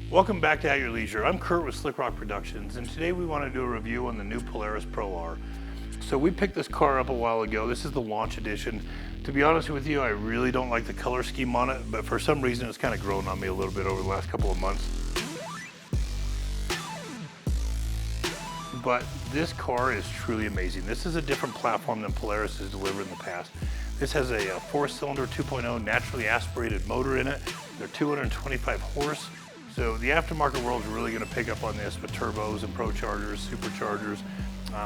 Welcome back to At Your Leisure. I'm Curt with Slikrok Productions, and today we want to do a review on the new Polaris Pro R. So we picked this car up a while ago. This is the launch edition. To be honest with you, I really don't like the color scheme on it, but for some reason it's kind of grown on me a little bit over the last couple of months. But this car is truly amazing. This is a different platform than Polaris has delivered in the past. This has a 4-cylinder 2.0 naturally aspirated motor in it. They're 225 horse. So the aftermarket world is really going to pick up on this with turbos and prochargers, superchargers.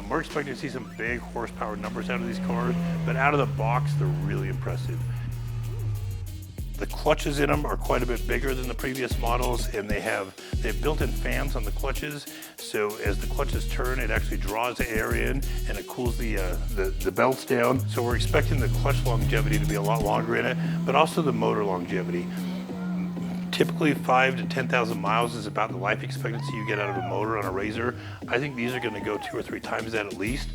We're expecting to see some big horsepower numbers out of these cars, but out of the box, they're really impressive. The clutches in them are quite a bit bigger than the previous models, and they have built-in fans on the clutches. So as the clutches turn, it actually draws the air in and it cools the belts down. So we're expecting the clutch longevity to be a lot longer in it, but also the motor longevity. Typically 5,000 to 10,000 miles is about the life expectancy you get out of a motor on a RZR. I think these are going to go 2 or 3 times that at least.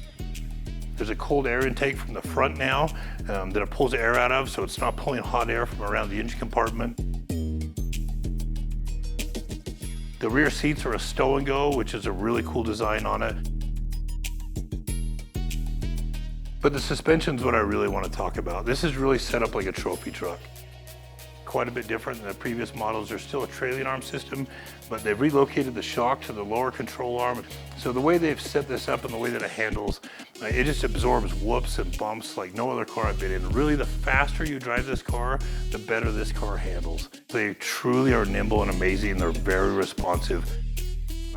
There's a cold air intake from the front now that it pulls air out of, so it's not pulling hot air from around the engine compartment. The rear seats are a stow and go, which is a really cool design on it. But the suspension is what I really want to talk about. This is really set up like a trophy truck. Quite a bit different than the previous models. There's still a trailing arm system, but they've relocated the shock to the lower control arm. So the way they've set this up and the way that it handles, it just absorbs whoops and bumps like no other car I've been in. Really, the faster you drive this car, the better this car handles. They truly are nimble and amazing. They're very responsive.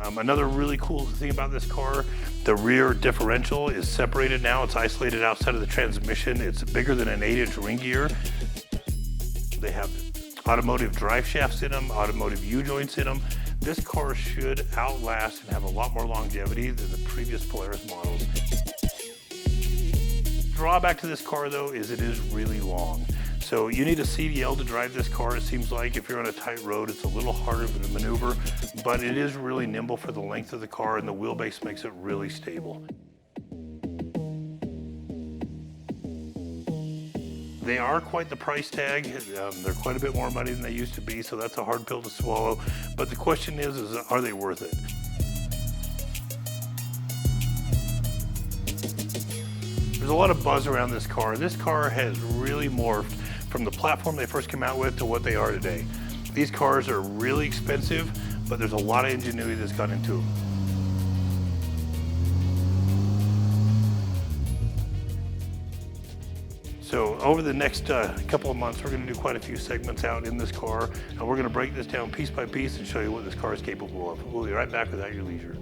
Another really cool thing about this car, the rear differential is separated now. It's isolated outside of the transmission. It's bigger than an 8-inch ring gear. They have automotive drive shafts in them, automotive U-joints in them. This car should outlast and have a lot more longevity than the previous Polaris models. Drawback to this car though is it is really long. So you need a CDL to drive this car. It seems like if you're on a tight road, it's a little harder to maneuver, but it is really nimble for the length of the car, and the wheelbase makes it really stable. They are quite the price tag. They're quite a bit more money than they used to be, so that's a hard pill to swallow. But the question is are they worth it? There's a lot of buzz around this car. This car has really morphed from the platform they first came out with to what they are today. These cars are really expensive, but there's a lot of ingenuity that's gone into them. So over the next couple of months, we're going to do quite a few segments out in this car, and we're going to break this down piece by piece and show you what this car is capable of. We'll be right back with At Your Leisure.